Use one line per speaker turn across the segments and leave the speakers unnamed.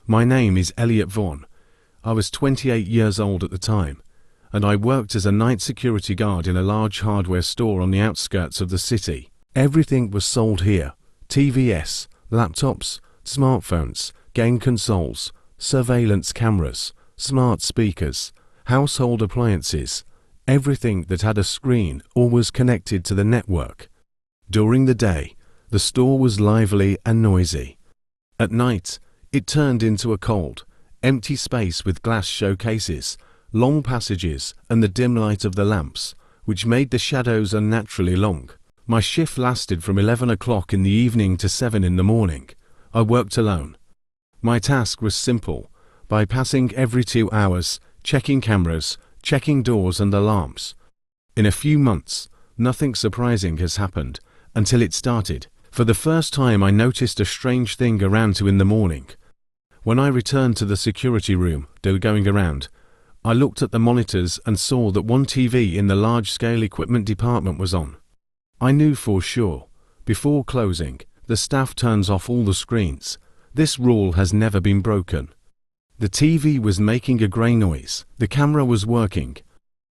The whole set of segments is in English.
My name is Elliot Vaughn. I was 28 years old at the time, and I worked as a night security guard in a large hardware store on the outskirts of the city. Everything was sold here: TVs, laptops, smartphones, game consoles, surveillance cameras, smart speakers, household appliances, everything that had a screen or was connected to the network. During the day, the store was lively and noisy. At night, it turned into a cold, empty space with glass showcases, long passages, and the dim light of the lamps, which made the shadows unnaturally long. My shift lasted from 11 o'clock in the evening to 7 in the morning. I worked alone. My task was simple: bypassing every 2 hours, checking cameras, checking doors and alarms. In a few months, nothing surprising has happened, until it started. For the first time I noticed a strange thing around 2 in the morning. When I returned to the security room they were going around, I looked at the monitors and saw that one TV in the large-scale equipment department was on. I knew for sure. Before closing, the staff turns off all the screens. This rule has never been broken. The TV was making a grey noise. The camera was working.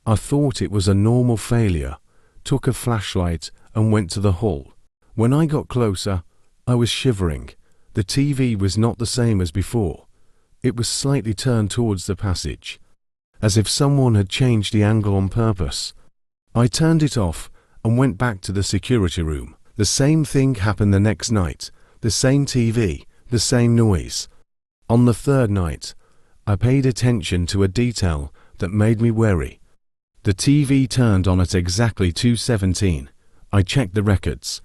I thought it was a normal failure, took a flashlight and went to the hall. When I got closer, I was shivering. The TV was not the same as before. It was slightly turned towards the passage, as if someone had changed the angle on purpose. I turned it off and went back to the security room. The same thing happened the next night. The same TV, the same noise. On the third night, I paid attention to a detail that made me wary. The TV turned on at exactly 2:17. I checked the records.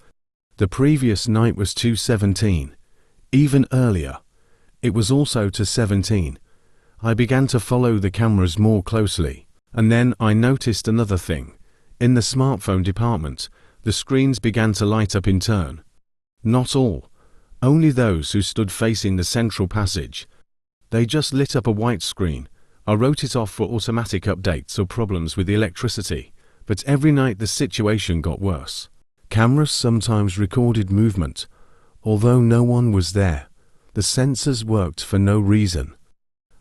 The previous night was 2:17. Even earlier, it was also 2:17. I began to follow the cameras more closely, and then I noticed another thing. In the smartphone department, the screens began to light up in turn. Not all, only those who stood facing the central passage. They just lit up a white screen. I wrote it off for automatic updates or problems with the electricity, but every night the situation got worse. Cameras sometimes recorded movement, although no one was there. The sensors worked for no reason.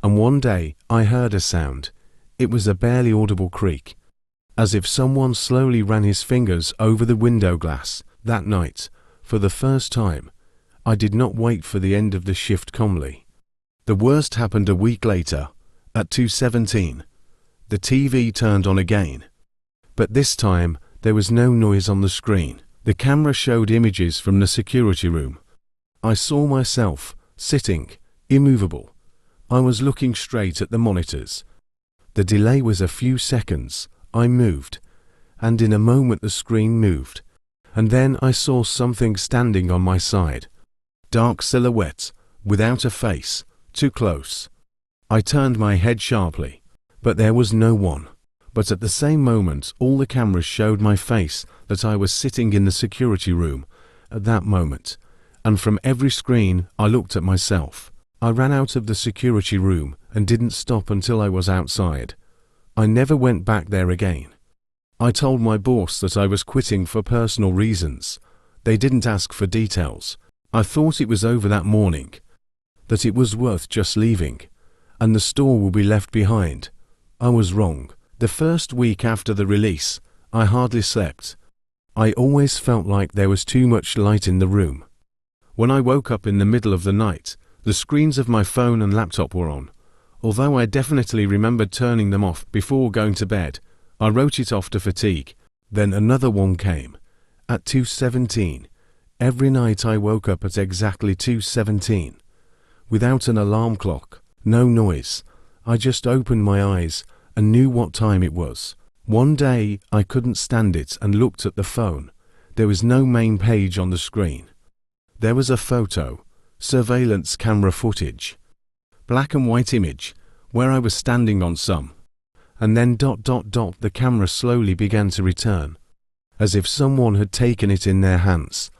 And one day I heard a sound. It was a barely audible creak, as if someone slowly ran his fingers over the window glass. That night, for the first time, I did not wait for the end of the shift calmly. The worst happened a week later. At 2:17, the TV turned on again. But this time, there was no noise on the screen. The camera showed images from the security room. I saw myself, sitting, immovable. I was looking straight at the monitors. The delay was a few seconds. I moved, and in a moment the screen moved. And then I saw something standing on my side. Dark silhouette, without a face, too close. I turned my head sharply, but there was no one. But at the same moment, all the cameras showed my face, that I was sitting in the security room at that moment, and from every screen I looked at myself. I ran out of the security room and didn't stop until I was outside. I never went back there again. I told my boss that I was quitting for personal reasons. They didn't ask for details. I thought it was over that morning, that it was worth just leaving, and the store will be left behind. I was wrong. The first week after the release, I hardly slept. I always felt like there was too much light in the room. When I woke up in the middle of the night, the screens of my phone and laptop were on. Although I definitely remembered turning them off before going to bed, I wrote it off to fatigue. Then another one came. At 2:17. Every night I woke up at exactly 2:17. Without an alarm clock, no noise. I just opened my eyes and knew what time it was. One day I couldn't stand it and looked at the phone. There was no main page on the screen. There was a photo, surveillance camera footage, black and white image, where I was standing on some. And then ... the camera slowly began to return, as if someone had taken it in their hands.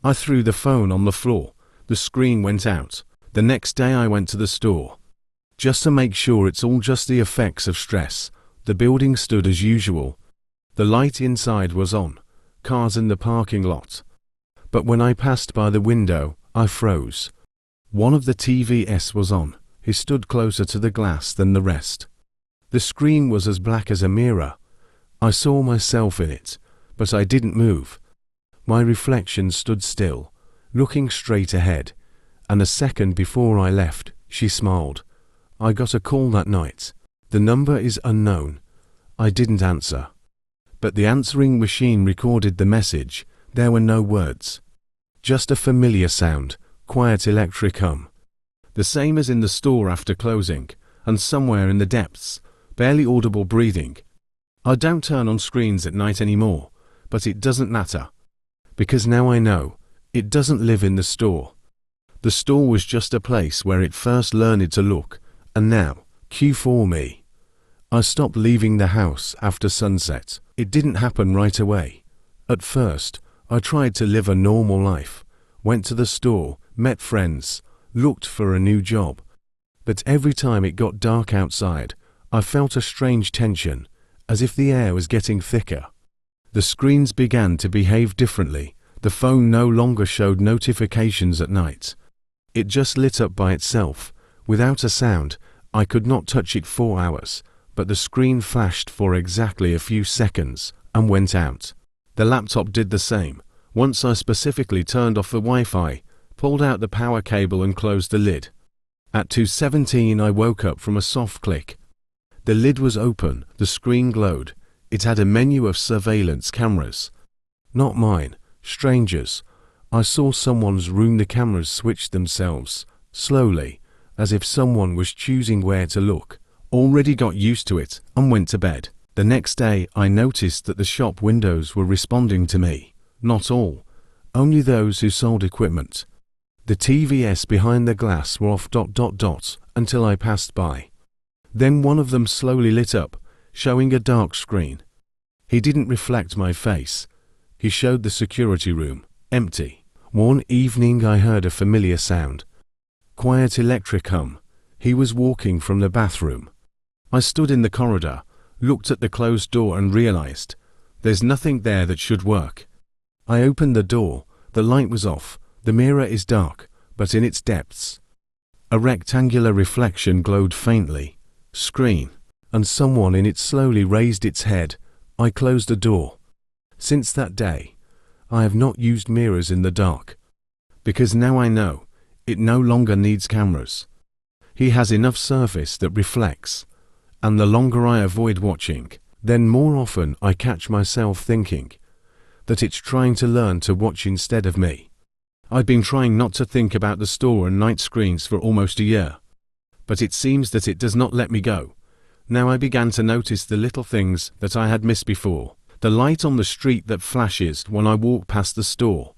I threw the phone on the floor. The screen went out. The next day I went to the store, just to make sure it's all just the effects of stress. The building stood as usual. The light inside was on, cars in the parking lot. But when I passed by the window, I froze. One of the TVs was on. He stood closer to the glass than the rest. The screen was as black as a mirror. I saw myself in it, but I didn't move. My reflection stood still, looking straight ahead, and a second before I left, she smiled. I got a call that night. The number is unknown. I didn't answer. But the answering machine recorded the message. There were no words. Just a familiar sound, quiet electric hum. The same as in the store after closing, and somewhere in the depths, barely audible breathing. I don't turn on screens at night anymore, but it doesn't matter. Because now I know, it doesn't live in the store. The store was just a place where it first learned to look, and now, Q4 me. I stopped leaving the house after sunset. It didn't happen right away. At first, I tried to live a normal life, went to the store, met friends, looked for a new job. But every time it got dark outside, I felt a strange tension, as if the air was getting thicker. The screens began to behave differently. The phone no longer showed notifications at night. It just lit up by itself, without a sound. I could not touch it for hours, but the screen flashed for exactly a few seconds and went out. The laptop did the same. Once I specifically turned off the Wi-Fi, pulled out the power cable and closed the lid. At 2:17 I woke up from a soft click. The lid was open, the screen glowed. It had a menu of surveillance cameras. Not mine, strangers. I saw someone's room. The cameras switched themselves, slowly, as if someone was choosing where to look. Already got used to it and went to bed. The next day I noticed that the shop windows were responding to me. Not all, only those who sold equipment. The TVs behind the glass were off ... until I passed by. Then one of them slowly lit up, showing a dark screen. He didn't reflect my face. He showed the security room, empty. One evening I heard a familiar sound. Quiet electric hum. He was walking from the bathroom. I stood in the corridor, looked at the closed door and realized, there's nothing there that should work. I opened the door. The light was off. The mirror is dark, but in its depths, a rectangular reflection glowed faintly. Screen. And someone in it slowly raised its head. I closed the door. Since that day, I have not used mirrors in the dark. Because now I know, it no longer needs cameras. He has enough surface that reflects. And the longer I avoid watching, then more often I catch myself thinking that it's trying to learn to watch instead of me. I've been trying not to think about the store and night screens for almost a year. But it seems that it does not let me go. Now I began to notice the little things that I had missed before. The light on the street that flashes when I walk past the store.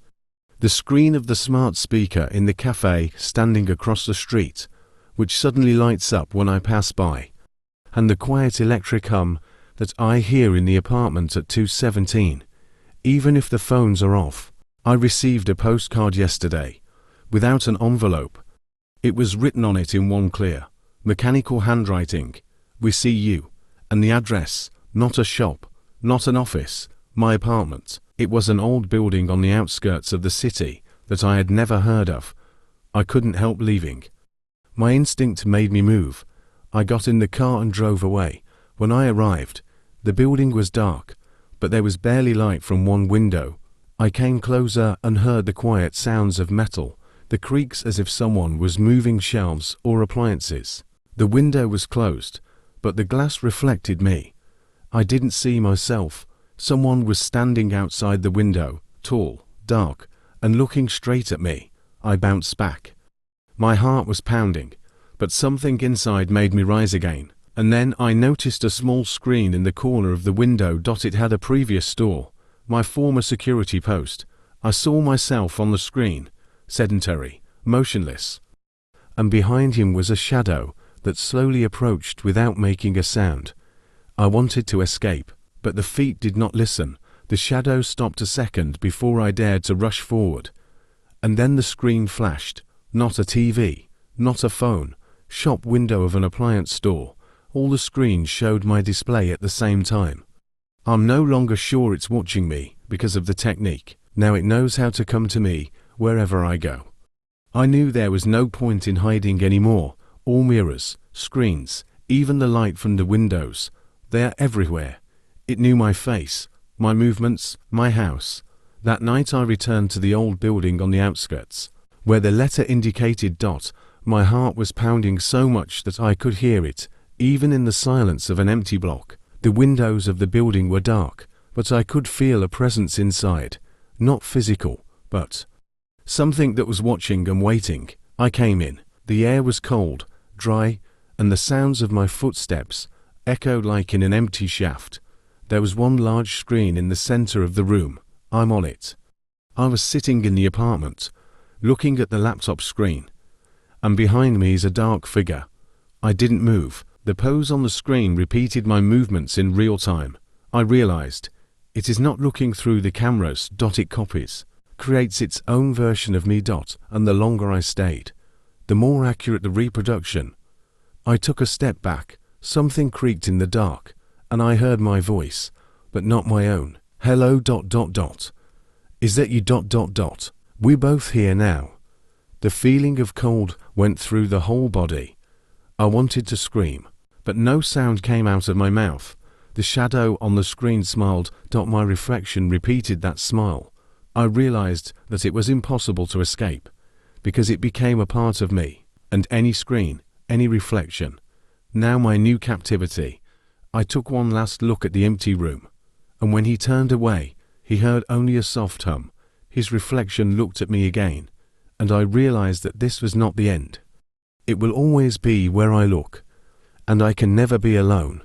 The screen of the smart speaker in the cafe standing across the street, which suddenly lights up when I pass by. And the quiet electric hum that I hear in the apartment at 2:17, even if the phones are off. I received a postcard yesterday, without an envelope. It was written on it in one clear, mechanical handwriting, "We see you," and the address, not a shop, not an office, my apartment. It was an old building on the outskirts of the city that I had never heard of. I couldn't help leaving. My instinct made me move. I got in the car and drove away. When I arrived, the building was dark, but there was barely light from one window. I came closer and heard the quiet sounds of metal, the creaks as if someone was moving shelves or appliances. The window was closed, but the glass reflected me. I didn't see myself. Someone was standing outside the window, tall, dark, and looking straight at me. I bounced back. My heart was pounding, but something inside made me rise again. And then I noticed a small screen in the corner of the window. It had a previous store, my former security post. I saw myself on the screen, sedentary, motionless. And behind him was a shadow that slowly approached without making a sound. I wanted to escape, but the feet did not listen. The shadow stopped a second before I dared to rush forward. And then the screen flashed. Not a TV, not a phone, shop window of an appliance store. All the screens showed my display at the same time. I'm no longer sure it's watching me because of the technique. Now it knows how to come to me wherever I go. I knew there was no point in hiding anymore. All mirrors, screens, even the light from the windows, they are everywhere. It knew my face, my movements, my house. That night I returned to the old building on the outskirts, where the letter indicated. My heart was pounding so much that I could hear it, even in the silence of an empty block. The windows of the building were dark, but I could feel a presence inside, not physical, but something that was watching and waiting. I came in. The air was cold, dry, and the sounds of my footsteps echoed like in an empty shaft. There was one large screen in the center of the room. I'm on it. I was sitting in the apartment, looking at the laptop screen, and behind me is a dark figure. I didn't move. The pose on the screen repeated my movements in real time. I realized it is not looking through the cameras. It copies, creates its own version of me. And the longer I stayed, the more accurate the reproduction. I took a step back. Something creaked in the dark, and I heard my voice, but not my own. Hello. Is that you? We're both here now. The feeling of cold went through the whole body. I wanted to scream, but no sound came out of my mouth. The shadow on the screen smiled. My reflection repeated that smile. I realized that it was impossible to escape, because it became a part of me, and any screen, any reflection, now my new captivity. I took one last look at the empty room, and when he turned away, he heard only a soft hum. His reflection looked at me again, and I realized that this was not the end. It will always be where I look, and I can never be alone.